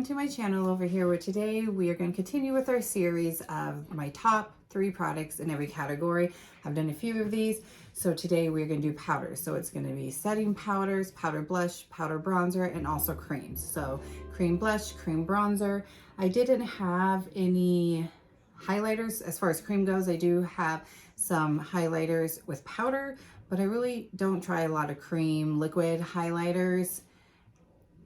welcome to my channel over here, where today we are going to continue with our series of my top 3 products in every category. I've done a few of these, so today we're going to do powders. So it's going to be setting powders, powder blush, powder bronzer, and also creams. So cream blush, cream bronzer. I didn't have any highlighters as far as cream goes. I do have some highlighters with powder, but I really don't try a lot of cream liquid highlighters.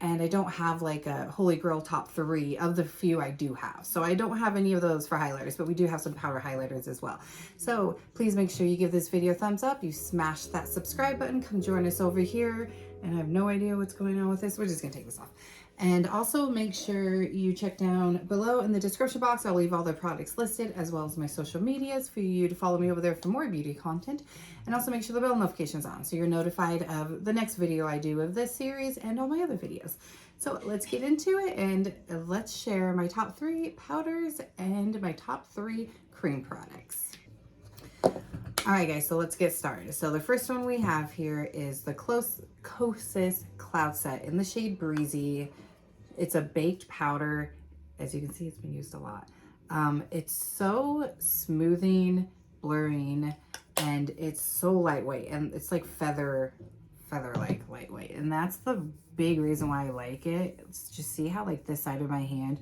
And I don't have like a holy grail top 3 of the few I do have. So I don't have any of those for highlighters, but we do have some powder highlighters as well. So please make sure you give this video a thumbs up. You smash that subscribe button. Come join us over here. And I have no idea what's going on with this. We're just gonna take this off. And also make sure you check down below in the description box. I'll leave all the products listed as well as my social medias for you to follow me over there for more beauty content. And also make sure the bell notification's on so you're notified of the next video I do of this series and all my other videos. So let's get into it and let's share my top 3 powders and my top 3 cream products. All right, guys, so let's get started. So the first one we have here is the Kosas Cloud Set in the shade Breezy. It's a baked powder. As you can see, it's been used a lot. It's so smoothing, blurring, and it's so lightweight, and it's like feather-like lightweight. And that's the big reason why I like it. It's just see how like this side of my hand,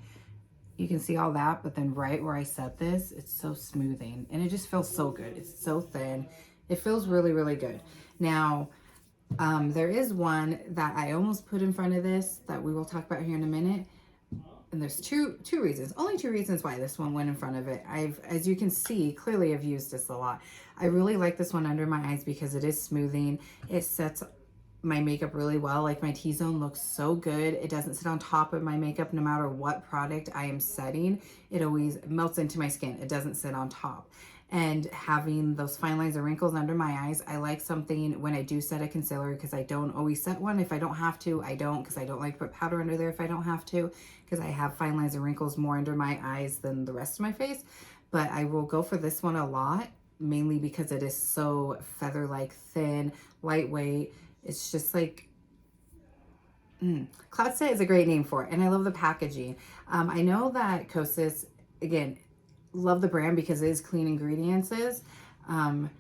you can see all that, but then right where I set this, it's so smoothing and it just feels so good. It's so thin. It feels really, really good. Now, there is one that I almost put in front of this that we will talk about here in a minute. And there's two reasons, only 2 reasons why this one went in front of it. As you can see, clearly I've used this a lot. I really like this one under my eyes because it is smoothing. It sets my makeup really well. Like my T-zone looks so good. It doesn't sit on top of my makeup no matter what product I am setting. It always melts into my skin. It doesn't sit on top. And having those fine lines and wrinkles under my eyes, I like something when I do set a concealer, because I don't always set one. If I don't have to, I don't, because I don't like to put powder under there if I don't have to, because I have fine lines and wrinkles more under my eyes than the rest of my face. But I will go for this one a lot, mainly because it is so feather-like, thin, lightweight. It's just like, Cloud Set is a great name for it. And I love the packaging. I know that Kosas, again, love the brand because it is clean ingredients. And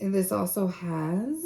this also has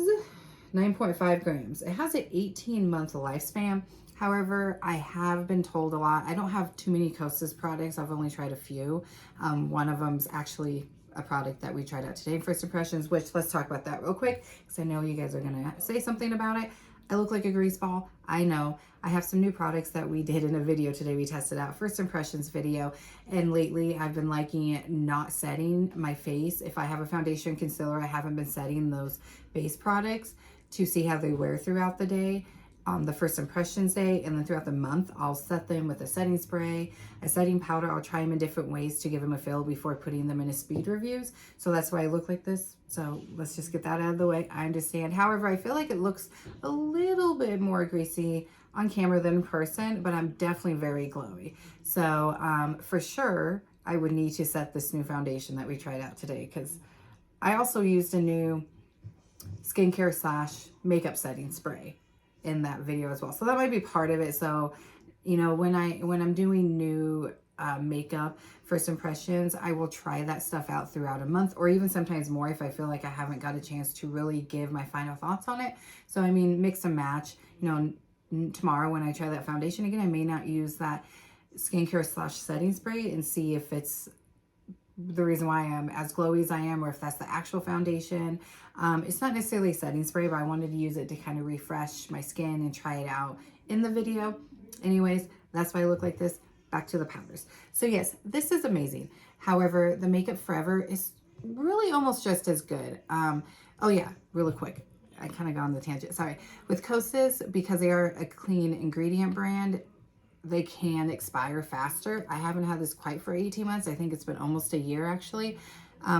9.5 grams. It has an 18-month lifespan. However, I have been told a lot. I don't have too many Kosas products. I've only tried a few. One of them's actually a product that we tried out today in First Impressions, which let's talk about that real quick because I know you guys are gonna say something about it. I look like a grease ball. I know. I have some new products that we did in a video today. We tested out First Impressions video, and lately I've been liking not setting my face. If I have a foundation concealer, I haven't been setting those base products to see how they wear throughout the day. On the First Impressions day, and then throughout the month, I'll set them with a setting spray, a setting powder. I'll try them in different ways to give them a feel before putting them in a speed reviews. So that's why I look like this. So let's just get that out of the way. I understand. However, I feel like it looks a little bit more greasy on camera than in person, but I'm definitely very glowy. So for sure, I would need to set this new foundation that we tried out today, because I also used a new skincare / makeup setting spray in that video as well. So that might be part of it. So, you know, when I'm doing new makeup First Impressions, I will try that stuff out throughout a month, or even sometimes more if I feel like I haven't got a chance to really give my final thoughts on it. So I mean, mix and match. You know, tomorrow when I try that foundation again, I may not use that skincare / setting spray and see if it's the reason why I am as glowy as I am, or if that's the actual foundation. It's not necessarily a setting spray, but I wanted to use it to kind of refresh my skin and try it out in the video. Anyways, that's why I look like this. Back to the powders. So yes, this is amazing. However, the Makeup Forever is really almost just as good. Oh yeah, really quick. I kind of got on the tangent, sorry. With Kosas, because they are a clean ingredient brand, they can expire faster. I haven't had this quite for 18 months. I think it's been almost a year actually.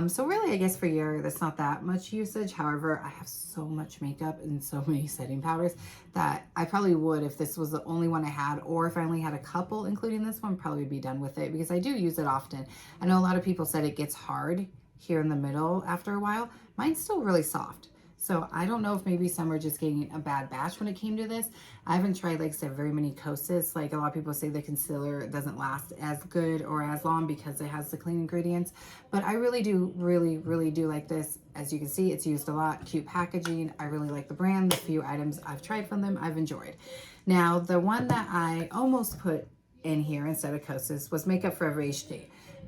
So really, I guess for a year, that's not that much usage. However, I have so much makeup and so many setting powders that I probably would, if this was the only one I had, or if I only had a couple, including this one, probably be done with it because I do use it often. I know a lot of people said it gets hard here in the middle after a while. Mine's still really soft. So I don't know if maybe some are just getting a bad batch when it came to this. I haven't tried, like I said, very many Kosas. Like a lot of people say the concealer doesn't last as good or as long because it has the clean ingredients. But I really do, really do like this. As you can see, it's used a lot. Cute packaging. I really like the brand. The few items I've tried from them, I've enjoyed. Now, the one that I almost put in here instead of Kosas was Makeup Forever HD.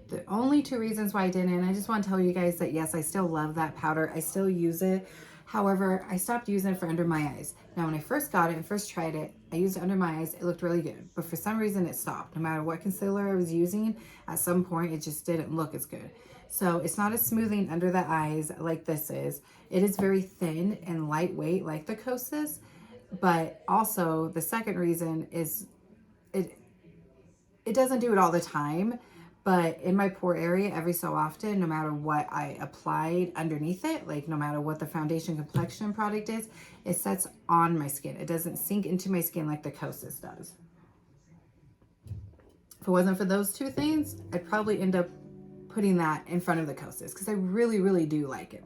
The only two reasons why I didn't, and I just want to tell you guys that yes, I still love that powder. I still use it. However, I stopped using it for under my eyes. Now, when I first got it and first tried it, I used it under my eyes. It looked really good. But for some reason, it stopped. No matter what concealer I was using, at some point, it just didn't look as good. So it's not as smoothing under the eyes like this is. It is very thin and lightweight like the Kosas. But also, the second reason is it doesn't do it all the time. But in my pore area, every so often, no matter what I applied underneath it, like no matter what the foundation complexion product is, it sets on my skin. It doesn't sink into my skin like the Kosas does. If it wasn't for those two things, I'd probably end up putting that in front of the Kosas because I really do like it.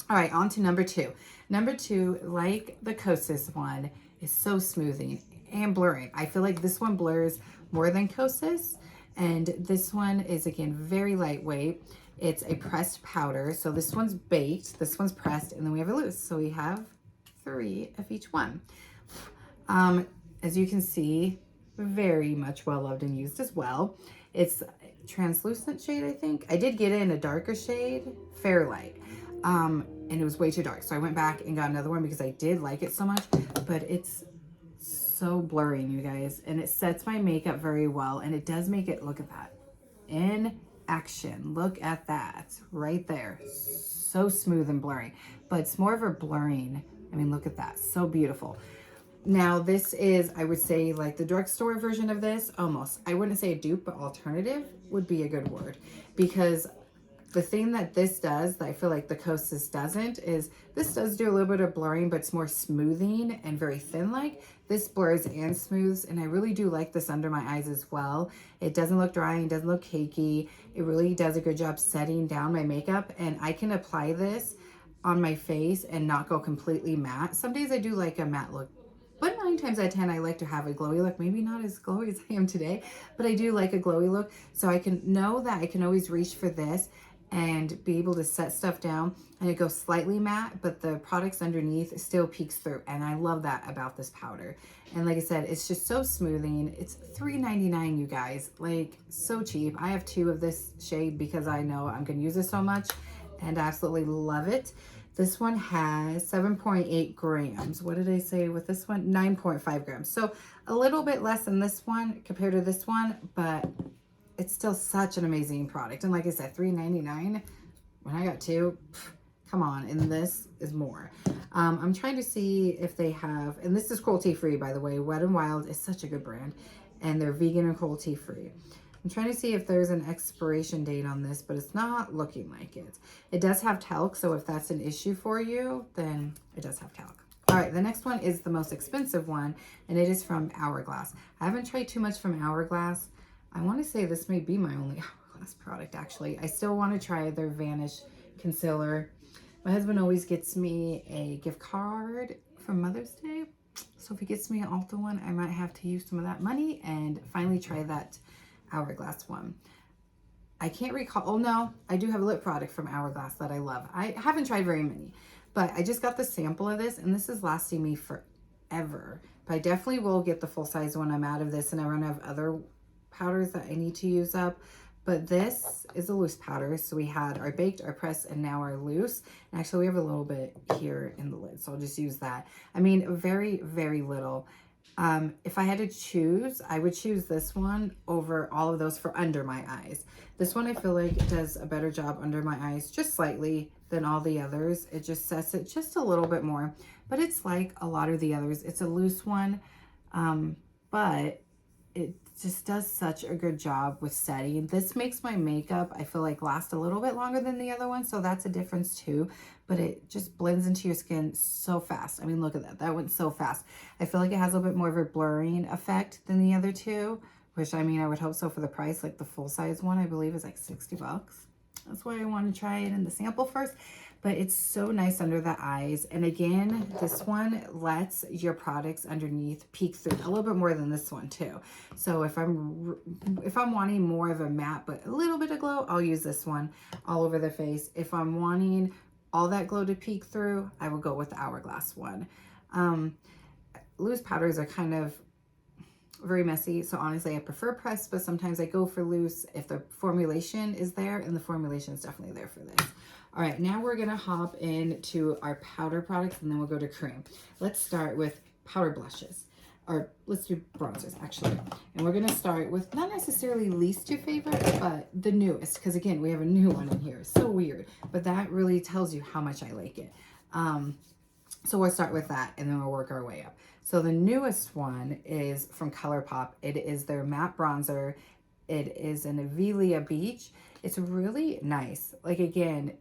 All right, on to number two. Number two, like the Kosas one, is so smoothing and blurring. I feel like this one blurs more than Kosas. And this one is, again, very lightweight. It's a pressed powder. So this one's baked, this one's pressed, and then we have a loose. So we have 3 of each one. As you can see, very much well-loved and used as well. It's translucent shade, I think. I did get it in a darker shade, Fairlight. And it was way too dark. So I went back and got another one because I did like it so much. But it's so blurring, you guys, and it sets my makeup very well, and it does make it, look at that in action, look at that right there, so smooth and blurry, but it's more of a blurring. I mean, look at that, so beautiful. Now this is, I would say, like the drugstore version of this, almost. I wouldn't say a dupe, but alternative would be a good word, because the thing that this does that I feel like the Kosas doesn't is this does do a little bit of blurring, but it's more smoothing and very thin like. This blurs and smooths, and I really do like this under my eyes as well. It doesn't look dry, it doesn't look cakey. It really does a good job setting down my makeup, and I can apply this on my face and not go completely matte. Some days I do like a matte look, but 9 times out of 10, I like to have a glowy look. Maybe not as glowy as I am today, but I do like a glowy look. So I can know that I can always reach for this and be able to set stuff down, and it goes slightly matte, but the products underneath still peeks through, and I love that about this powder. And like I said, it's just so smoothing. It's $3.99, you guys, like so cheap. I have 2 of this shade because I know I'm gonna use this so much, and I absolutely love it. This one has 7.8 grams. What did I say with this one? 9.5 grams. So a little bit less than this one compared to this one, but it's still such an amazing product. And like I said, $3.99 when I got 2, come on, and this is more. I'm trying to see if they have, and this is cruelty-free, by the way. Wet n Wild is such a good brand, and they're vegan and cruelty-free. I'm trying to see if there's an expiration date on this, but it's not looking like it. It does have talc, so if that's an issue for you, then it does have talc. All right, the next one is the most expensive one, and it is from Hourglass. I haven't tried too much from Hourglass. I want to say this may be my only Hourglass product, actually. I still want to try their Vanish concealer. My husband always gets me a gift card for Mother's Day. So if he gets me an Ulta one, I might have to use some of that money and finally try that Hourglass one. I can't recall. Oh, no, I do have a lip product from Hourglass that I love. I haven't tried very many, but I just got the sample of this, and this is lasting me forever. But I definitely will get the full-size when I'm out of this and I run out of other powders that I need to use up. But this is a loose powder. So we had our baked, our pressed, and now our loose. And actually we have a little bit here in the lid, so I'll just use that. I mean, very little. If I had to choose, I would choose this one over all of those for under my eyes. This one I feel like does a better job under my eyes, just slightly, than all the others. It just sets it just a little bit more, but it's like a lot of the others. It's a loose one, but it just does such a good job with setting. This makes my makeup, I feel like, last a little bit longer than the other one, so that's a difference too, but it just blends into your skin so fast. I mean, look at that. That went so fast. I feel like it has a little bit more of a blurring effect than the other two, which, I mean, I would hope so for the price. Like the full-size one, I believe, is like 60 bucks. That's why I want to try it in the sample first. But it's so nice under the eyes. And again, this one lets your products underneath peek through a little bit more than this one too. So if I'm wanting more of a matte but a little bit of glow, I'll use this one all over the face. If I'm wanting all that glow to peek through, I will go with the Hourglass one. Loose powders are kind of very messy, so honestly I prefer pressed, but sometimes I go for loose if the formulation is there, and the formulation is definitely there for this. All right, now we're gonna hop into our powder products, and then we'll go to cream. Let's start with powder blushes, or let's do bronzers actually. And we're gonna start with not necessarily least your favorite, but the newest, because again, we have a new one in here. So weird, but that really tells you how much I like it. So we'll start with that, and then we'll work our way up. So the newest one is from Colourpop. It is their matte bronzer. It is an Avila Beach. It's really nice. Like, again,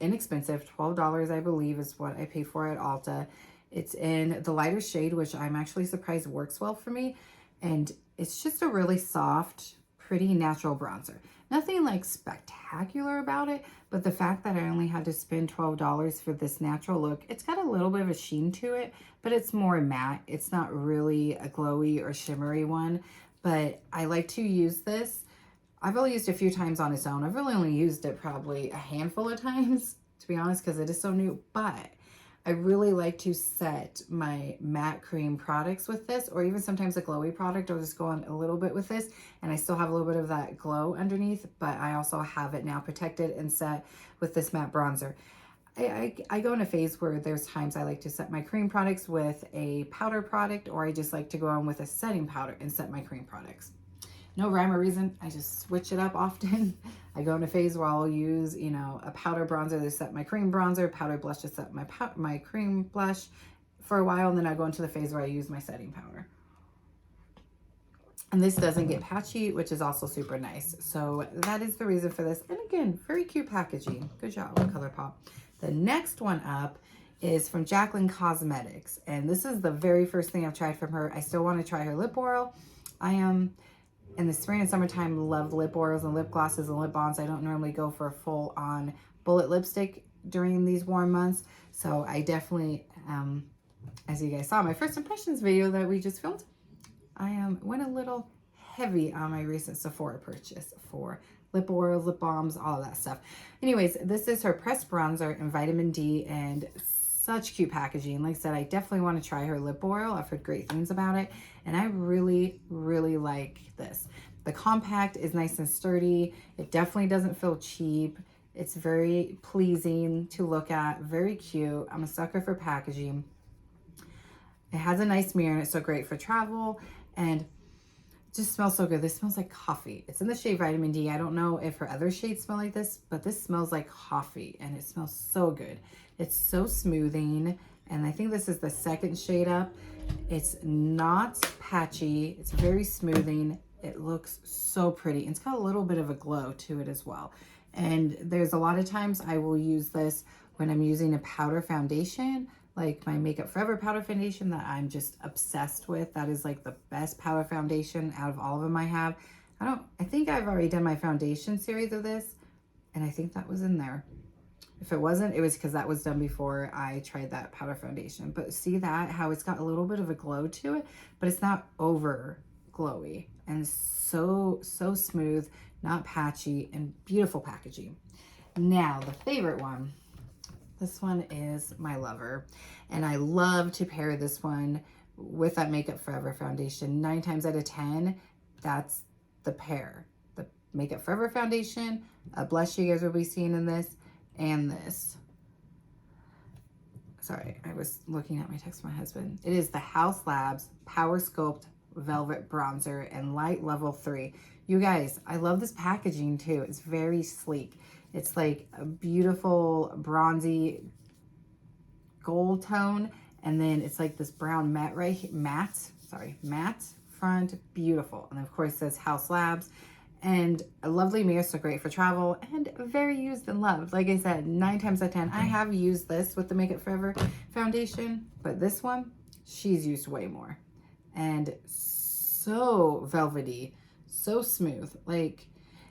inexpensive. $12, I believe, is what I paid for at Ulta. It's in the lighter shade, which I'm actually surprised works well for me. And it's just a really soft, pretty natural bronzer. Nothing like spectacular about it, but the fact that I only had to spend $12 for this natural look, it's got a little bit of a sheen to it, but it's more matte. It's not really a glowy or shimmery one, but I like to use this. I've only used it a few times on its own. I've really only used it probably a handful of times, to be honest, because it is so new, but I really like to set my matte cream products with this, or even sometimes a glowy product. I'll just go on a little bit with this, and I still have a little bit of that glow underneath, but I also have it now protected and set with this matte bronzer. I go in a phase where there's times I like to set my cream products with a powder product, or I just like to go on with a setting powder and set my cream products. No rhyme or reason. I just switch it up often. I go in a phase where I'll use, you know, a powder bronzer to set my cream bronzer, powder blush to set my cream blush for a while, and then I go into the phase where I use my setting powder. And this doesn't get patchy, which is also super nice. So that is the reason for this. And again, very cute packaging. Good job, Colourpop. The next one up is from Jaclyn Cosmetics. And this is the very first thing I've tried from her. I still want to try her lip oil. I am... in the spring and summertime, love lip oils and lip glosses and lip balms. I don't normally go for a full-on bullet lipstick during these warm months. So I definitely, as you guys saw, my first impressions video that we just filmed, I went a little heavy on my recent Sephora purchase for lip oils, lip balms, all of that stuff. Anyways, this is her pressed bronzer in vitamin D, and such cute packaging. Like I said, I definitely want to try her lip oil. I've heard great things about it, and I really, really like this. The compact is nice and sturdy. It definitely doesn't feel cheap. It's very pleasing to look at, very cute. I'm a sucker for packaging. It has a nice mirror, and it's so great for travel, and it just smells so good. This smells like coffee. It's in the shade Vitamin D. I don't know if her other shades smell like this, but this smells like coffee, and it smells so good. It's so smoothing, and I think this is the second shade up. It's not patchy. It's very smoothing. It looks so pretty. It's got a little bit of a glow to it as well. And there's a lot of times I will use this when I'm using a powder foundation, like my Makeup Forever powder foundation that I'm just obsessed with. That is like the best powder foundation out of all of them I have. I think I've already done my foundation series of this, and I think that was in there. If it wasn't, it was because that was done before I tried that powder foundation. But see that, how it's got a little bit of a glow to it, but it's not over glowy, and so smooth, not patchy, and beautiful packaging. Now, the favorite one. This one is my lover, and I love to pair this one with that Makeup Forever foundation. 9 times out of 10, that's the pair. The Makeup Forever foundation, a blush you guys will be seeing in this, and this. Sorry, I was looking at my text from my husband. It is the Haus Labs Power Sculpt Velvet Bronzer in Light Level 3. You guys, I love this packaging too. It's very sleek. It's like a beautiful bronzy gold tone, and then it's like this brown matte front, beautiful. And of course it says Haus Labs, and a lovely mirror, so great for travel, and very used and loved. Like I said, 9 times out of 10, I have used this with the Makeup Forever foundation, but this one, she's used way more. And so velvety, so smooth. Like,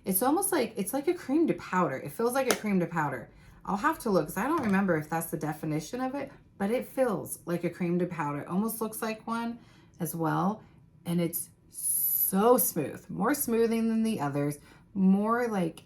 It's almost like, it's like a cream to powder. It feels like a cream to powder. I'll have to look because I don't remember if that's the definition of it, but it feels like a cream to powder. It almost looks like one as well. And it's so smooth, more smoothing than the others, more like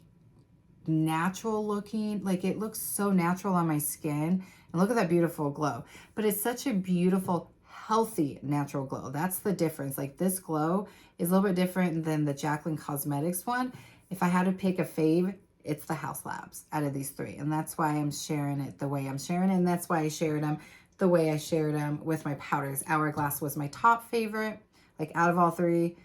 natural looking. Like it looks so natural on my skin. And look at that beautiful glow. But it's such a beautiful, healthy, natural glow. That's the difference. Like this glow is a little bit different than the Jaclyn Cosmetics one. If I had to pick a fave, it's the Haus Labs out of these three. And that's why I'm sharing it the way I'm sharing it. And that's why I shared them the way I shared them with my powders. Hourglass was my top favorite. Like out of all three,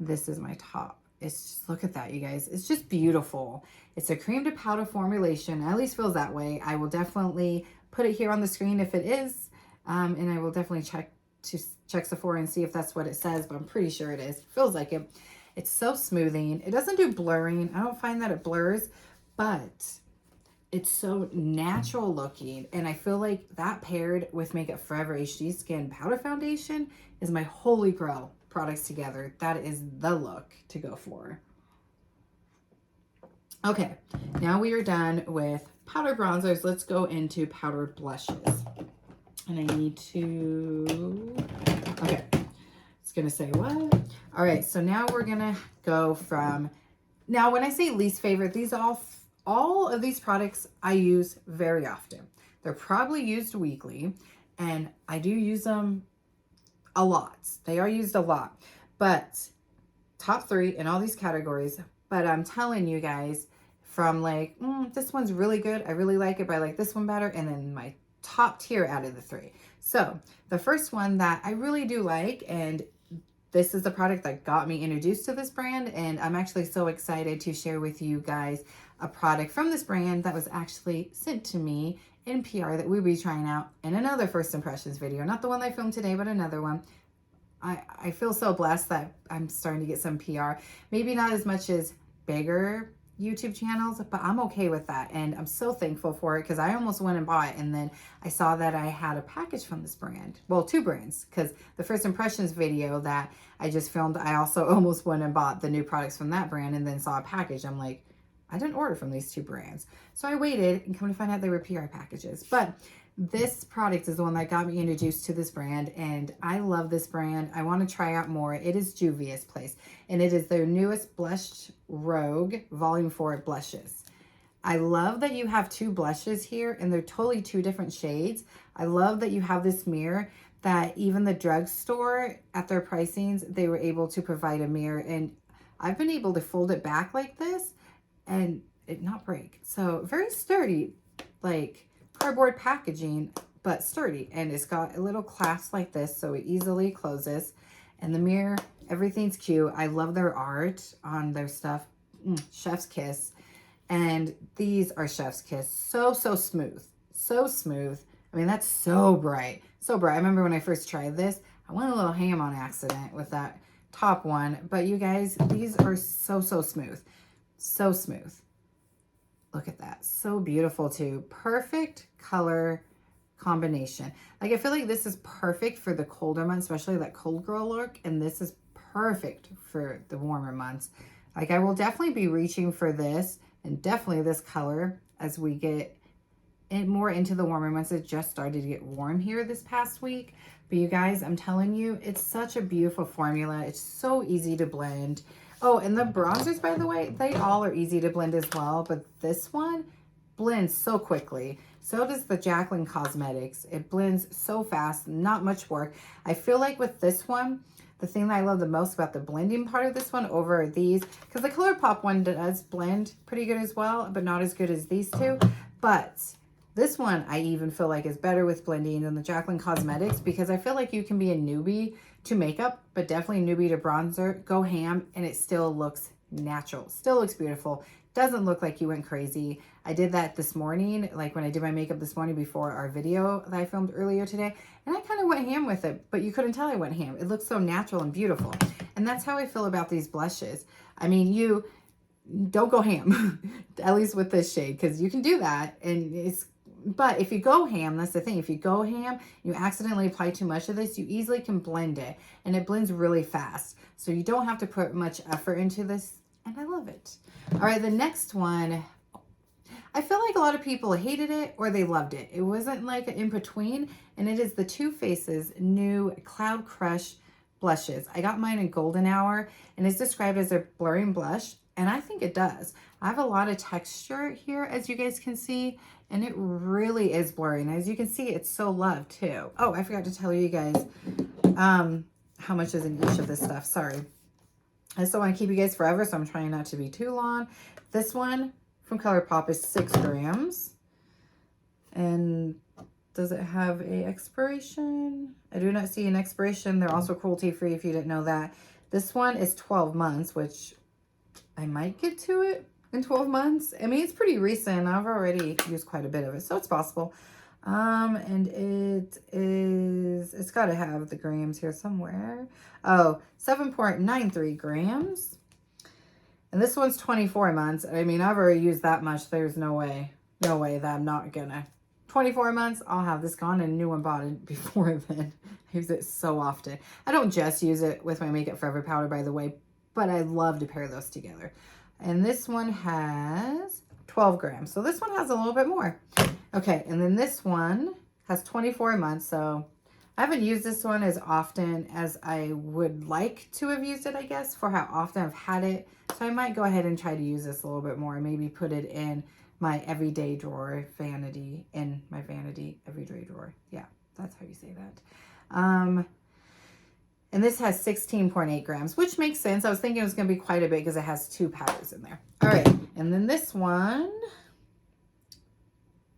this is my top. It's just, look at that, you guys. It's just beautiful. It's a cream to powder formulation. At least feels that way. I will definitely put it here on the screen if it is. And I will definitely check Sephora and see if that's what it says, but I'm pretty sure it is. Feels like it. It's so smoothing. It doesn't do blurring. I don't find that it blurs, but it's so natural looking. And I feel like that paired with Makeup Forever HD Skin Powder Foundation is my holy grail products together. That is the look to go for. Okay, now we are done with powder bronzers. Let's go into powdered blushes. And I need to, okay, it's gonna say what? All right, so now we're gonna go from, now when I say least favorite, these all of these products I use very often. They're probably used weekly, and I do use them a lot. They are used a lot, but top three in all these categories. But I'm telling you guys, from like, this one's really good, I really like it, but I like this one better, and then my top tier out of the three. So the first one that I really do like, and this is the product that got me introduced to this brand, and I'm actually so excited to share with you guys a product from this brand that was actually sent to me in PR that we'll be trying out in another first impressions video. Not the one I filmed today, but another one. I feel so blessed that I'm starting to get some PR. Maybe not as much as bigger YouTube channels, but I'm okay with that. And I'm so thankful for it because I almost went and bought it. And then I saw that I had a package from this brand. Well, two brands, because the first impressions video that I just filmed, I also almost went and bought the new products from that brand and then saw a package. I'm like, I didn't order from these two brands. So I waited and come to find out they were PR packages. But this product is the one that got me introduced to this brand, and I love this brand. I want to try out more. It is Juvia's Place, and it is their newest Blush Rogue Volume 4 blushes. I love that you have two blushes here, and they're totally two different shades. I love that you have this mirror that even the drugstore at their pricings, they were able to provide a mirror, and I've been able to fold it back like this and it not break. So very sturdy, like cardboard packaging, but sturdy. And it's got a little clasp like this, so it easily closes. And the mirror, everything's cute. I love their art on their stuff. Chef's kiss. And these are chef's kiss. So smooth. So smooth. I mean, that's so bright. So bright. I remember when I first tried this, I went a little ham on accident with that top one. But you guys, these are so smooth. So smooth. Look at that. So beautiful too. Perfect color combination. Like I feel like this is perfect for the colder months, especially that cold girl look. And this is perfect for the warmer months. Like I will definitely be reaching for this and definitely this color as we get more into the warmer months. It just started to get warm here this past week. But you guys, I'm telling you, it's such a beautiful formula. It's so easy to blend. Oh, and the bronzers, by the way, they all are easy to blend as well, but this one blends so quickly. So does the Jaclyn Cosmetics. It blends so fast, not much work. I feel like with this one, the thing that I love the most about the blending part of this one over these, because the Colourpop one does blend pretty good as well, but not as good as these two. But this one I even feel like is better with blending than the Jaclyn Cosmetics, because I feel like you can be a newbie to makeup, but definitely a newbie to bronzer, go ham, and it still looks natural, still looks beautiful, doesn't look like you went crazy. I did that this morning, like when I did my makeup this morning before our video that I filmed earlier today, and I kind of went ham with it, but you couldn't tell I went ham. It looks so natural and beautiful, and that's how I feel about these blushes. I mean, you don't go ham, at least with this shade, because you can do that, and it's, but if you go ham, that's the thing. If you go ham, you accidentally apply too much of this, you easily can blend it, and it blends really fast. So you don't have to put much effort into this and I love it. All right, the next one, I feel like a lot of people hated it or they loved it. It wasn't like an in-between, and it is the Too Faced's new Cloud Crush blushes. I got mine in Golden Hour, and it's described as a blurring blush, and I think it does. I have a lot of texture here, as you guys can see, and it really is blurring. As you can see, it's so loved too. Oh, I forgot to tell you guys how much is in each of this stuff. Sorry. I still want to keep you guys forever, so I'm trying not to be too long. This one from Colourpop is 6 grams. And does it have a expiration? I do not see an expiration. They're also cruelty-free if you didn't know that. This one is 12 months, which I might get to it in 12 months. I mean, it's pretty recent. I've already used quite a bit of it, so it's possible. And it's got to have the grams here somewhere. Oh, 7.93 grams. And this one's 24 months. I mean, I've already used that much. There's no way that I'm not gonna. 24 months, I'll have this gone and a new one bought before then. I use it so often. I don't just use it with my Makeup Forever powder, by the way, but I love to pair those together. And this one has 12 grams. So this one has a little bit more. Okay, and then this one has 24 months. So I haven't used this one as often as I would like to have used it, I guess, for how often I've had it. So I might go ahead and try to use this a little bit more. Maybe put it in my everyday drawer, vanity, in my vanity everyday drawer. Yeah, that's how you say that. And this has 16.8 grams, which makes sense. I was thinking it was going to be quite a bit because it has 2 powders in there. All right, and then this one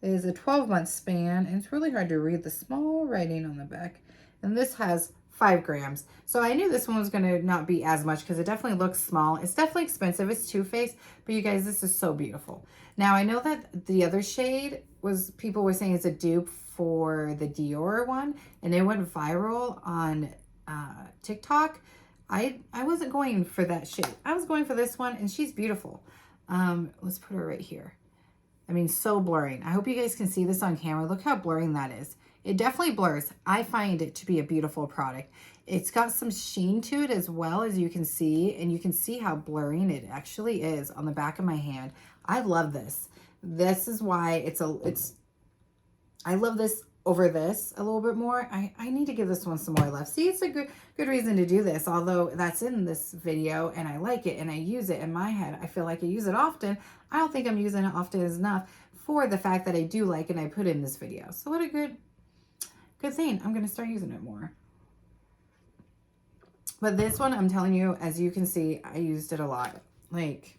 is a 12-month span, and it's really hard to read the small writing on the back. And this has 5 grams. So I knew this one was going to not be as much because it definitely looks small. It's definitely expensive. It's Too Faced, but you guys, this is so beautiful. Now, I know that the other shade was, people were saying it's a dupe for the Dior one, and it went viral on TikTok. I wasn't going for that shade. I was going for this one, and she's beautiful. Let's put her right here. I mean, so blurring. I hope you guys can see this on camera. Look how blurring that is. It definitely blurs. I find it to be a beautiful product. It's got some sheen to it as well, as you can see, and you can see how blurring it actually is on the back of my hand. I love this. This is why I love this over this a little bit more. I need to give this one some more love. See, it's a good reason to do this, although that's in this video and I like it and I use it in my head. I feel like I use it often. I don't think I'm using it often enough for the fact that I do like it and I put in this video. So what a good thing. I'm going to start using it more. But this one, I'm telling you, as you can see, I used it a lot. Like,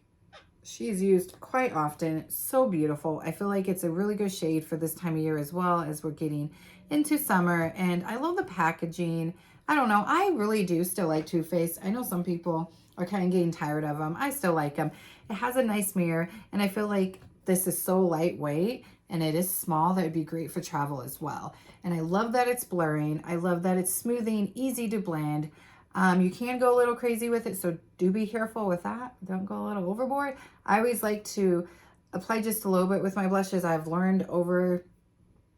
she's used quite often. So beautiful. I feel like it's a really good shade for this time of year as well, as we're getting into summer. And I love the packaging. I don't know. I really do still like Too Faced. I know some people are kind of getting tired of them. I still like them. It has a nice mirror, and I feel like this is so lightweight and it is small. That would be great for travel as well. And I love that it's blurring. I love that it's smoothing, easy to blend. You can go a little crazy with it, so do be careful with that. Don't go a little overboard. I always like to apply just a little bit with my blushes. I've learned over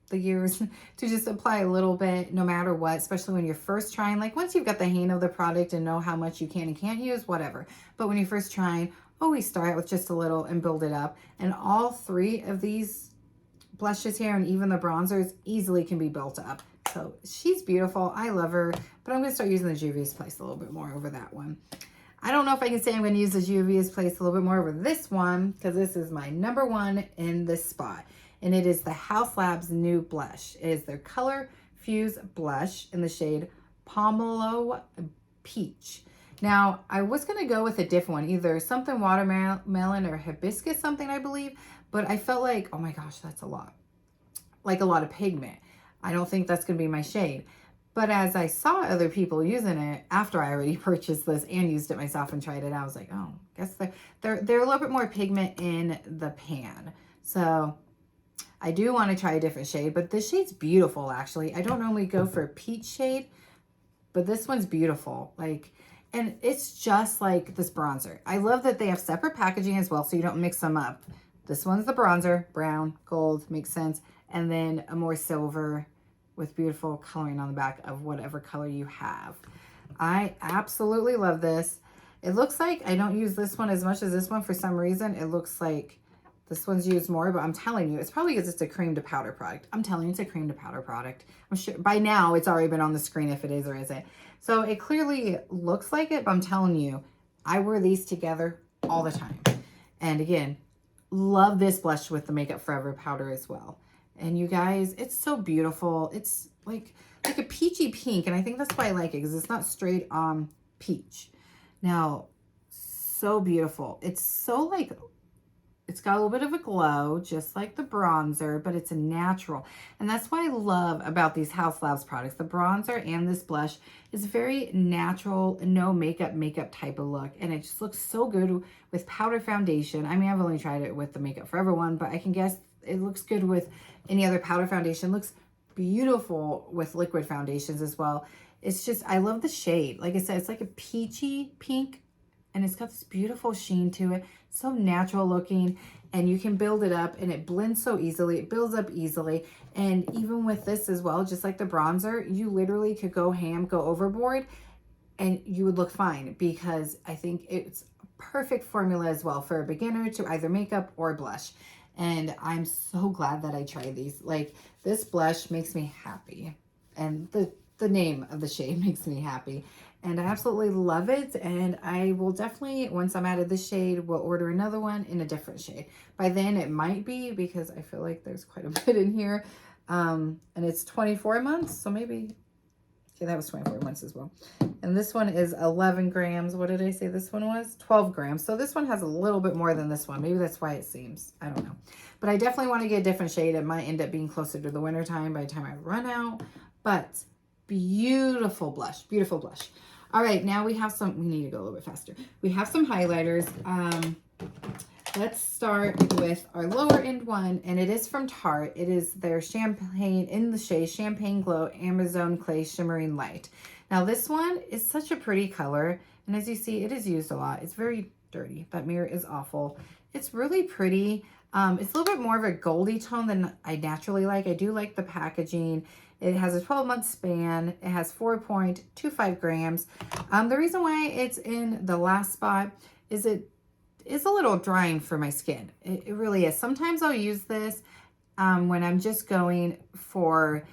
the years to just apply a little bit no matter what, especially when you're first trying. Like, once you've got the hang of the product and know how much you can and can't use, whatever. But when you're first trying, always start with just a little and build it up. And all 3 of these blushes here and even the bronzers easily can be built up. So she's beautiful. I love her, but I'm going to start using the Juvia's Place a little bit more over that one. I don't know if I can say I'm going to use the Juvia's Place a little bit more over this one, because this is my #1 in this spot. And it is the Haus Labs new blush. It is their Color Fuse blush in the shade Pomelo Peach. Now, I was going to go with a different one, either something watermelon or hibiscus something, I believe. But I felt like, oh my gosh, that's a lot. Like a lot of pigment. I don't think that's going to be my shade. But as I saw other people using it after I already purchased this and used it myself and tried it, I was like, oh, I guess they're a little bit more pigment in the pan. So I do want to try a different shade, but this shade's beautiful, actually. I don't normally go for a peach shade, but this one's beautiful. Like, and it's just like this bronzer. I love that they have separate packaging as well, so you don't mix them up. This one's the bronzer, brown, gold, makes sense. And then a more silver with beautiful coloring on the back of whatever color you have. I absolutely love this. It looks like I don't use this one as much as this one for some reason. It looks like this one's used more, but I'm telling you, it's probably because it's a cream to powder product. I'm telling you, it's a cream to powder product. I'm sure by now it's already been on the screen if it is or isn't. So it clearly looks like it, but I'm telling you, I wear these together all the time. And again, love this blush with the Makeup Forever powder as well. And you guys, it's so beautiful. It's like a peachy pink, and I think that's why I like it, because it's not straight on peach. Now, so beautiful. It's so like, it's got a little bit of a glow, just like the bronzer, but it's a natural. And that's what I love about these Haus Labs products. The bronzer and this blush is very natural, no makeup type of look. And it just looks so good with powder foundation. I mean, I've only tried it with the Makeup Forever one, but I can guess it looks good with any other powder foundation. It looks beautiful with liquid foundations as well. It's just, I love the shade. Like I said, it's like a peachy pink, and it's got this beautiful sheen to it. So natural looking, and you can build it up, and it blends so easily. It builds up easily. And even with this as well, just like the bronzer, you literally could go ham, go overboard, and you would look fine, because I think it's a perfect formula as well for a beginner to either makeup or blush. And I'm so glad that I tried these. Like, this blush makes me happy, and the name of the shade makes me happy. And I absolutely love it. And I will definitely, once I'm out of this shade, will order another one in a different shade. By then it might be, because I feel like there's quite a bit in here. And it's 24 months. So maybe, okay, that was 24 months as well. And this one is 11 grams. What did I say this one was? 12 grams. So this one has a little bit more than this one. Maybe that's why it seems, I don't know. But I definitely want to get a different shade. It might end up being closer to the winter time by the time I run out. But beautiful blush, beautiful blush. All right, now we have some, we need to go a little bit faster. We have some highlighters. Let's start with our lower end one, and it is from Tarte. It is their champagne, in the shade Champagne Glow Amazon Clay Shimmering Light. Now this one is such a pretty color, and as you see, it is used a lot. It's very dirty. That mirror is awful. It's really pretty. It's a little bit more of a goldy tone than I naturally like. I do like the packaging. It has a 12-month span. It has 4.25 grams. The reason why it's in the last spot is it is a little drying for my skin. It really is. Sometimes I'll use this when I'm just going for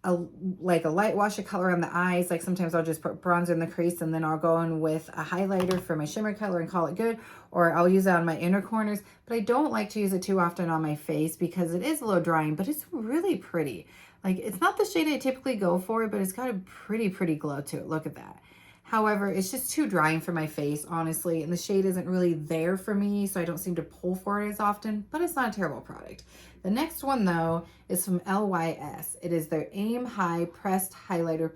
a light wash of color on the eyes. Like sometimes I'll just put bronzer in the crease, and then I'll go in with a highlighter for my shimmer color and call it good. Or I'll use it on my inner corners. But I don't like to use it too often on my face because it is a little drying, but it's really pretty. Like, it's not the shade I typically go for, but it's got a pretty glow to it. Look at that. However, it's just too drying for my face, honestly, and the shade isn't really there for me, so I don't seem to pull for it as often, but it's not a terrible product. The next one, though, is from LYS. It is their Aim High Pressed Highlighter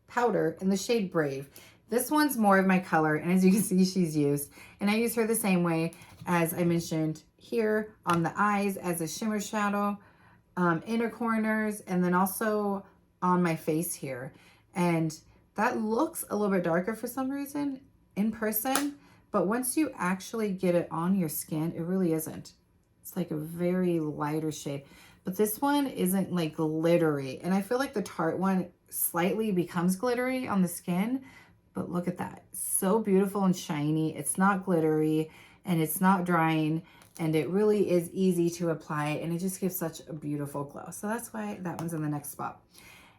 Powder in the shade Brave. This one's more of my color, and as you can see, she's used, and I use her the same way as I mentioned here on the eyes as a shimmer shadow, inner corners, and then also on my face here. And that looks a little bit darker for some reason in person, but once you actually get it on your skin, it really isn't. It's like a very lighter shade, but this one isn't like glittery. And I feel like the Tarte one slightly becomes glittery on the skin, but look at that. So beautiful and shiny. It's not glittery, and it's not drying. And it really is easy to apply, and it just gives such a beautiful glow. So that's why that one's in the next spot.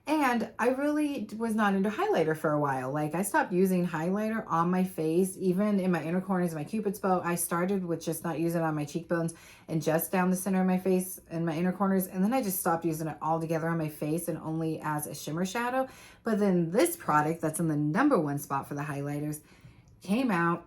And I really was not into highlighter for a while. Like, I stopped using highlighter on my face, even in my inner corners, my Cupid's bow. I started with just not using it on my cheekbones and just down the center of my face and my inner corners. And then I just stopped using it all together on my face and only as a shimmer shadow. But then this product that's in the #1 spot for the highlighters came out.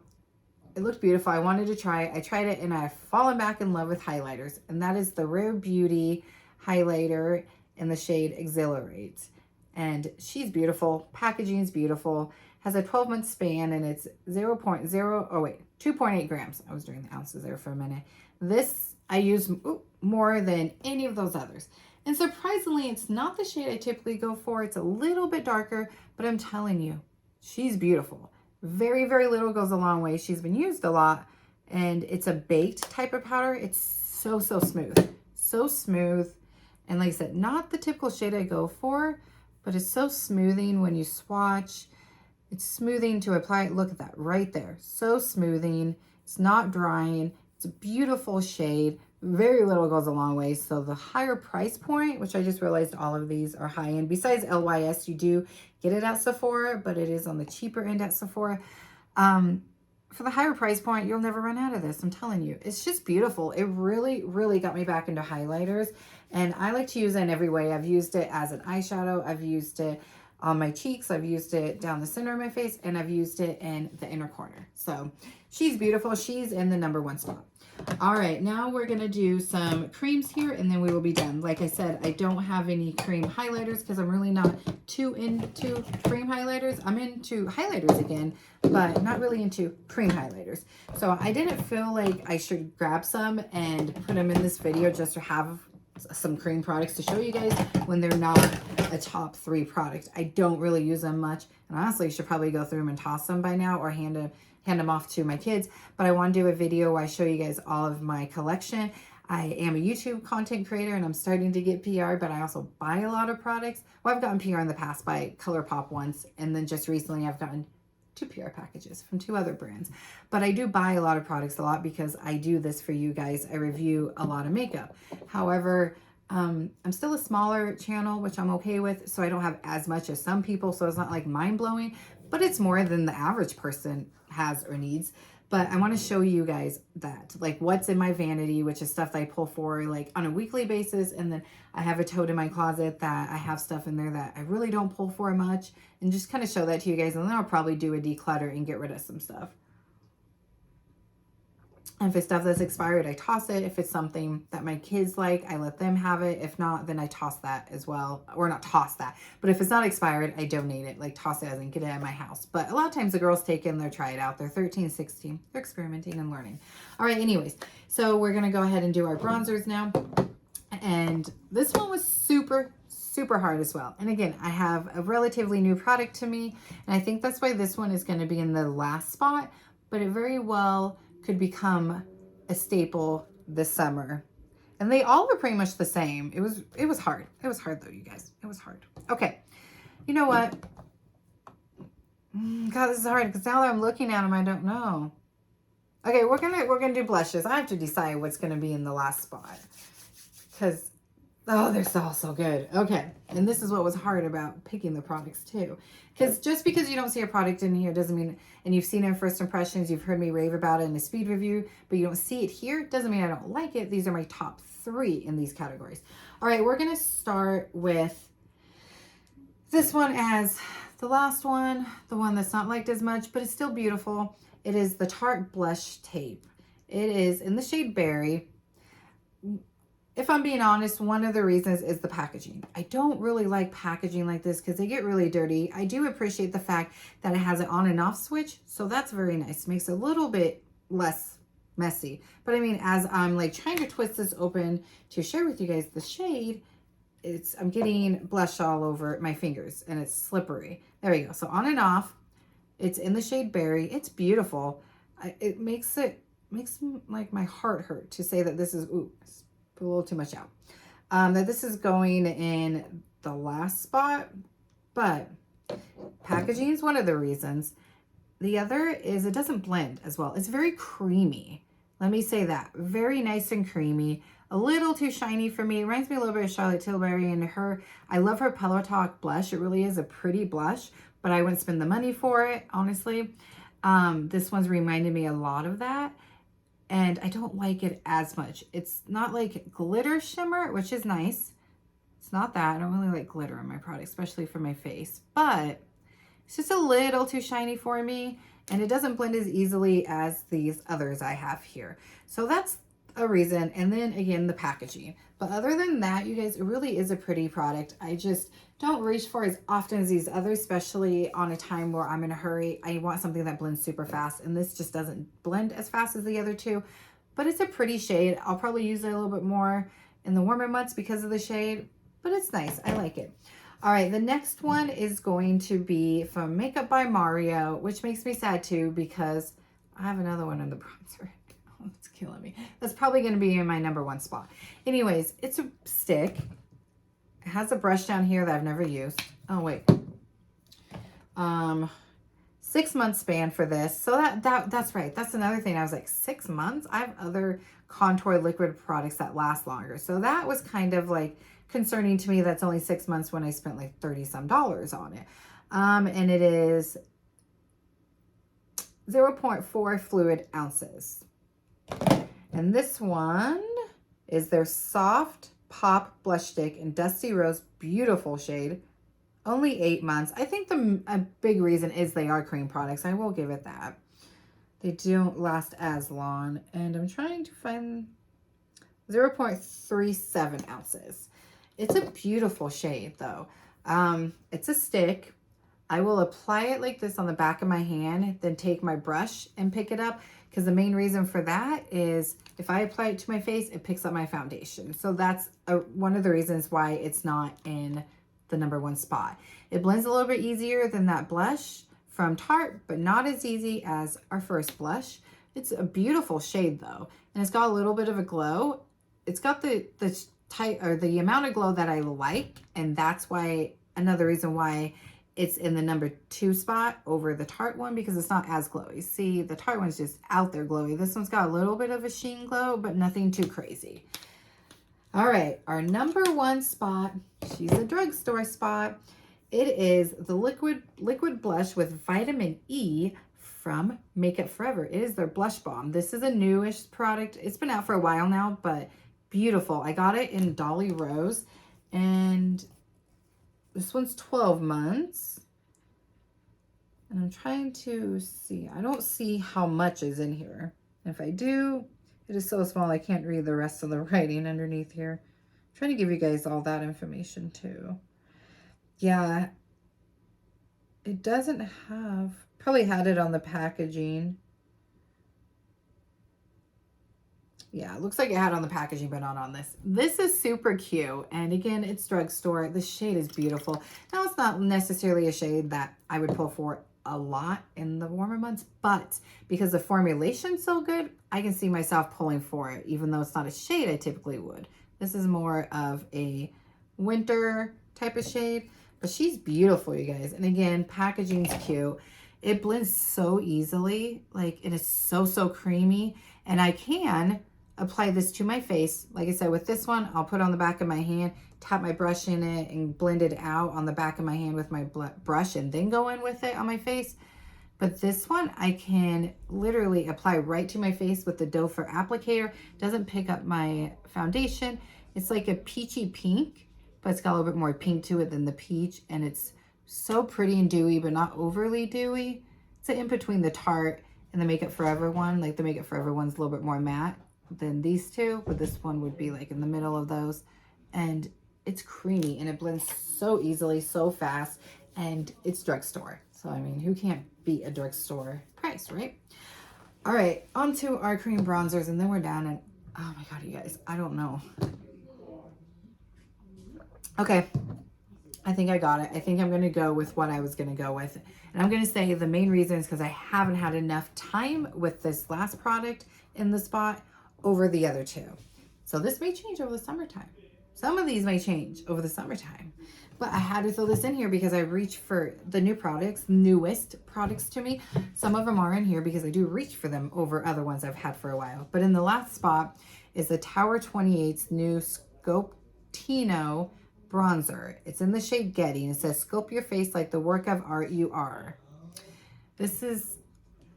It looked beautiful. I wanted to try it. I tried it, and I've fallen back in love with highlighters. And that is the Rare Beauty highlighter in the shade Exhilarate. And she's beautiful. Packaging is beautiful. Has a 12-month span, and it's 2.8 grams. I was doing the ounces there for a minute. This I use more than any of those others. And surprisingly, it's not the shade I typically go for. It's a little bit darker, but I'm telling you, she's beautiful. Very little goes a long way. She's been used a lot, and it's a baked type of powder. It's so smooth. So smooth. And like I said, not the typical shade I go for, but it's so smoothing when you swatch. It's smoothing to apply. Look at that right there. So smoothing. It's not drying. It's a beautiful shade. Very little goes a long way. So the higher price point, which I just realized all of these are high end. Besides LYS, you do get it at Sephora, but it is on the cheaper end at Sephora. For the higher price point, you'll never run out of this. I'm telling you, it's just beautiful. It really, really got me back into highlighters, and I like to use it in every way. I've used it as an eyeshadow. I've used it on my cheeks. I've used it down the center of my face, and I've used it in the inner corner. So she's beautiful. She's in the #1 spot. All right, now we're going to do some creams here, and then we will be done. Like I said, I don't have any cream highlighters because I'm really not too into cream highlighters. I'm into highlighters again, but not really into cream highlighters. So I didn't feel like I should grab some and put them in this video just to have some cream products to show you guys when they're not a top 3 product. I don't really use them much, and honestly, you should probably go through them and toss them by now or hand them off to my kids. But I want to do a video where I show you guys all of my collection. I am a YouTube content creator, and I'm starting to get PR, but I also buy a lot of products. Well, I've gotten PR in the past by Colourpop once, and then just recently I've gotten 2 PR packages from 2 other brands. But I do buy a lot of products a lot because I do this for you guys. I review a lot of makeup. However, I'm still a smaller channel, which I'm okay with, so I don't have as much as some people, so it's not like mind-blowing, but it's more than the average person has or needs. But I want to show you guys that, like what's in my vanity, which is stuff that I pull for like on a weekly basis. And then I have a tote in my closet that I have stuff in there that I really don't pull for much, and just kind of show that to you guys. And then I'll probably do a declutter and get rid of some stuff. And if it's stuff that's expired, I toss it. If it's something that my kids like, I let them have it. If not, then I toss that as well. Or not toss that, but if it's not expired, I donate it. Like toss it as in get it at my house. But a lot of times the girls take it and they try it out. They're 13, 16. They're experimenting and learning. All right, anyways. So we're going to go ahead and do our bronzers now. And this one was super hard as well. And again, I have a relatively new product to me, and I think that's why this one is going to be in the last spot, but it very well could become a staple this summer. And they all were pretty much the same. It was hard. It was hard though, you guys. It was hard. Okay. You know what? God, this is hard because now that I'm looking at them, I don't know. Okay, we're gonna do blushes. I have to decide what's gonna be in the last spot because oh, they're so good. Okay, and this is what was hard about picking the products too. Because just because you don't see a product in here doesn't mean, and you've seen it in first impressions, you've heard me rave about it in a speed review, but you don't see it here, doesn't mean I don't like it. These are my top 3 in these categories. All right, we're going to start with this one as the last one, the one that's not liked as much, but it's still beautiful. It is the Tarte Blush Tape. It is in the shade Berry. If I'm being honest, one of the reasons is the packaging. I don't really like packaging like this because they get really dirty. I do appreciate the fact that it has an on and off switch, so that's very nice. Makes it a little bit less messy. But I mean, as I'm like trying to twist this open to share with you guys the shade, I'm getting blush all over my fingers and it's slippery. There we go. So on and off, it's in the shade Berry. It's beautiful. It makes like my heart hurt to say that this is, ooh, put a little too much out. That this is going in the last spot, but packaging is one of the reasons. The other is it doesn't blend as well. It's very creamy. Let me say that. Very nice and creamy. A little too shiny for me. It reminds me a little bit of Charlotte Tilbury and her. I love her Pillow Talk blush. It really is a pretty blush, but I wouldn't spend the money for it, honestly. This one's reminded me a lot of that. And I don't like it as much. It's not like glitter shimmer, which is nice. It's not that. I don't really like glitter on my product, especially for my face. But it's just a little too shiny for me. And it doesn't blend as easily as these others I have here. So that's a reason. And then again, the packaging. But other than that, you guys, it really is a pretty product. I just don't reach for as often as these others, especially on a time where I'm in a hurry. I want something that blends super fast, and this just doesn't blend as fast as the other two, but it's a pretty shade. I'll probably use it a little bit more in the warmer months because of the shade, but it's nice. I like it. All right, the next one is going to be from Makeup by Mario, which makes me sad too because I have another one in the bronzer. Oh, it's killing me. That's probably going to be in my #1 spot. Anyways, it's a stick. It has a brush down here that I've never used. Oh, wait. 6 month span for this. So that's right. That's another thing. I was like, 6 months? I have other contour liquid products that last longer. So that was kind of like concerning to me. That's only 6 months when I spent like $30 some on it. And it is 0.4 fluid ounces. And this one is their Soft Pop Blush Stick in Dusty Rose. Beautiful shade. Only 8 months. I think a big reason is they are cream products. I will give it that. They don't last as long. And I'm trying to find 0.37 ounces. It's a beautiful shade though. It's a stick. I will apply it like this on the back of my hand, then take my brush and pick it up. Because the main reason for that is if I apply it to my face, it picks up my foundation. So that's one of the reasons why it's not in the #1 spot. It blends a little bit easier than that blush from Tarte, but not as easy as our first blush. It's a beautiful shade though, and it's got a little bit of a glow. It's got the type or the amount of glow that I like, and that's why another reason why it's in the #2 spot over the Tarte one, because it's not as glowy. See, the Tarte one's just out there glowy. This one's got a little bit of a sheen glow, but nothing too crazy. All right, our #1 spot, she's a drugstore spot. It is the liquid blush with vitamin E from Makeup Forever. It is their blush balm. This is a newish product. It's been out for a while now, but beautiful. I got it in Dolly Rose, and this one's 12 months. And I'm trying to see. I don't see how much is in here. If I do, it is so small I can't read the rest of the writing underneath here. I'm trying to give you guys all that information too. Yeah, it doesn't have, probably had it on the packaging. Yeah, it looks like it had on the packaging, but not on this. This is super cute. And again, it's drugstore. The shade is beautiful. Now, it's not necessarily a shade that I would pull for a lot in the warmer months, but because the formulation's so good, I can see myself pulling for it, even though it's not a shade I typically would. This is more of a winter type of shade, but she's beautiful, you guys. And again, packaging's cute. It blends so easily. Like, it is so creamy. And I can apply this to my face. Like I said, with this one, I'll put it on the back of my hand, tap my brush in it, and blend it out on the back of my hand with my brush, and then go in with it on my face. But this one, I can literally apply right to my face with the doe foot applicator. Doesn't pick up my foundation. It's like a peachy pink, but it's got a little bit more pink to it than the peach. And it's so pretty and dewy, but not overly dewy. It's in between the Tarte and the Makeup Forever one. Like, the Makeup Forever one's a little bit more matte than these two, but this one would be like in the middle of those. And it's creamy, and it blends so easily, so fast, and it's drugstore. So, I mean, who can't beat a drugstore price, right? All right, on to our cream bronzers, and then we're down, and oh my God, you guys, I don't know. Okay, I think I got it. I think I'm going to go with what I was going to go with. And I'm going to say the main reason is because I haven't had enough time with this last product in the spot over the other two. So this may change over the summertime. Some of these may change over the summertime. But I had to throw this in here because I reach for the new products, newest products to me. Some of them are in here because I do reach for them over other ones I've had for a while. But in the last spot is the Tower 28's new Sculptino bronzer. It's in the shade Getty, and it says, "Sculpt your face like the work of art you are." This is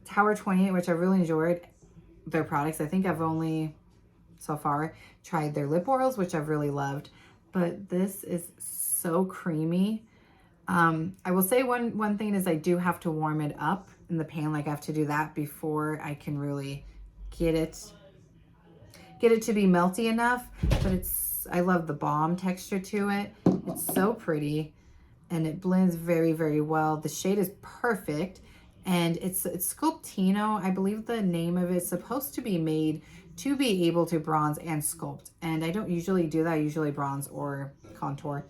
Tower 28, which I really enjoyed their products. I think I've only so far tried their lip oils, which I've really loved, but this is so creamy. I will say one thing is I do have to warm it up in the pan. Like, I have to do that before I can really get it to be melty enough. But I love the balm texture to it. It's so pretty, and it blends very, very well. The shade is perfect, and it's Sculptino. I believe the name of it's supposed to be made to be able to bronze and sculpt. And I don't usually do that. I usually bronze or contour,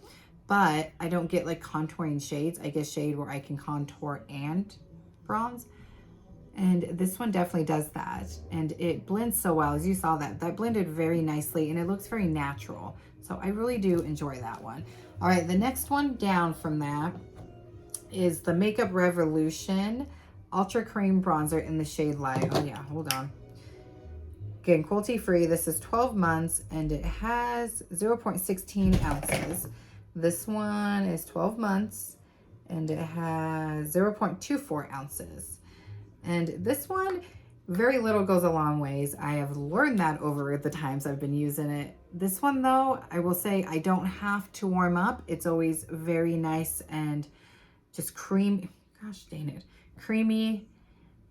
but I don't get like contouring shades. I get shade where I can contour and bronze. And this one definitely does that. And it blends so well. As you saw, that blended very nicely, and it looks very natural. So I really do enjoy that one. All right, the next one down from that is the Makeup Revolution Ultra Cream Bronzer in the shade Light. Oh yeah, hold on. Again, cruelty free. This is 12 months and it has 0.16 ounces. This one is 12 months and it has 0.24 ounces. And this one, very little goes a long ways. I have learned that over the times I've been using it. This one though, I will say I don't have to warm up. It's always very nice and just creamy. Gosh dang it. Creamy,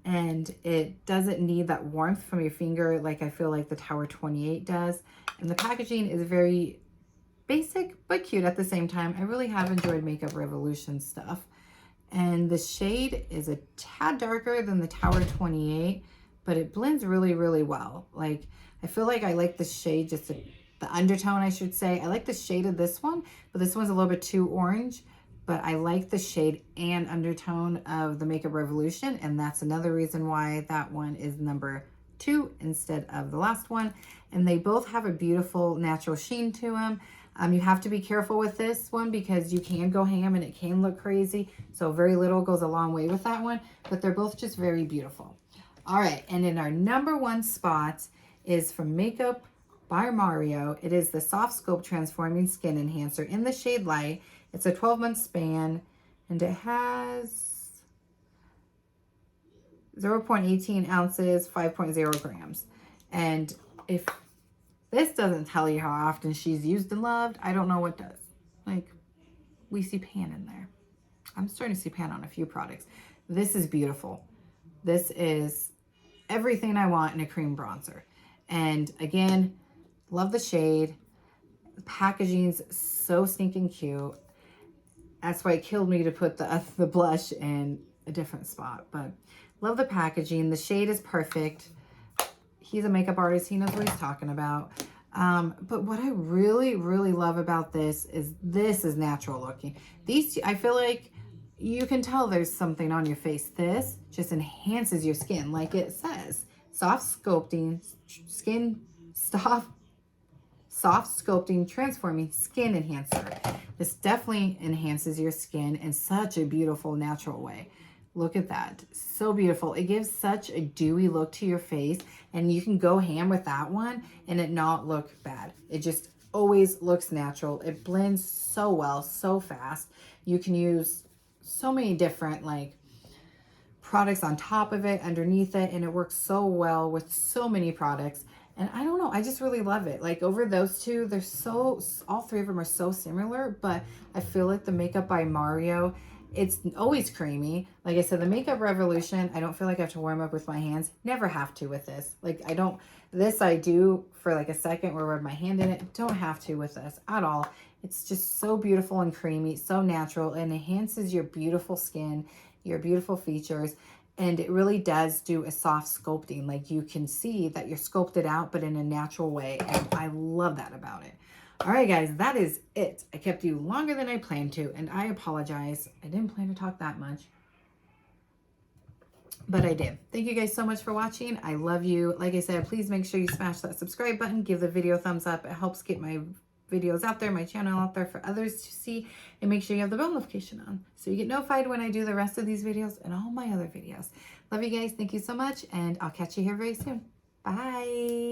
and it doesn't need that warmth from your finger like I feel like the Tower 28 does. And the packaging is very basic but cute at the same time. I really have enjoyed Makeup Revolution stuff. And the shade is a tad darker than the Tower 28, but it blends really, really well. Like, I feel like I like the shade, just the undertone, I should say. I like the shade of this one, but this one's a little bit too orange. But I like the shade and undertone of the Makeup Revolution, and that's another reason why that one is number 2 instead of the last one. And they both have a beautiful natural sheen to them. You have to be careful with this one because you can go ham and it can look crazy. So very little goes a long way with that one, but they're both just very beautiful. All right, and in our number 1 spot is from Makeup by Mario. It is the Soft Sculpt Transforming Skin Enhancer in the shade Light. It's a 12-month span and it has 0.18 ounces, 5.0 grams. And if this doesn't tell you how often she's used and loved, I don't know what does. Like, we see pan in there. I'm starting to see pan on a few products. This is beautiful. This is everything I want in a cream bronzer. And again, love the shade. The packaging's so stinking cute. That's why it killed me to put the blush in a different spot. But love the packaging. The shade is perfect. He's a makeup artist. He knows what he's talking about. But what I really, really love about this is natural looking. These two, I feel like you can tell there's something on your face. This just enhances your skin. Like it says, soft sculpting, transforming skin enhancer. This definitely enhances your skin in such a beautiful, natural way. Look at that. So beautiful. It gives such a dewy look to your face, and you can go ham with that one and it not look bad. It just always looks natural. It blends so well, so fast. You can use so many different like products on top of it, underneath it, and it works so well with so many products. And I don't know, I just really love it. Like over those two, they're so, all three of them are so similar, but I feel like the Makeup by Mario, it's always creamy. Like I said, the Makeup Revolution, I don't feel like I have to warm up with my hands. Never have to with this. Like I don't, this I do for like a second where I rub my hand in it. Don't have to with this at all. It's just so beautiful and creamy, so natural, and enhances your beautiful skin, your beautiful features. And it really does do a soft sculpting. Like you can see that you're sculpted out, but in a natural way. And I love that about it. All right, guys, that is it. I kept you longer than I planned to, and I apologize. I didn't plan to talk that much, but I did. Thank you guys so much for watching. I love you. Like I said, please make sure you smash that subscribe button. Give the video a thumbs up. It helps get my videos out there, my channel out there for others to see, and make sure you have the bell notification on so you get notified when I do the rest of these videos and all my other videos. Love you guys. Thank you so much, and I'll catch you here very soon. Bye.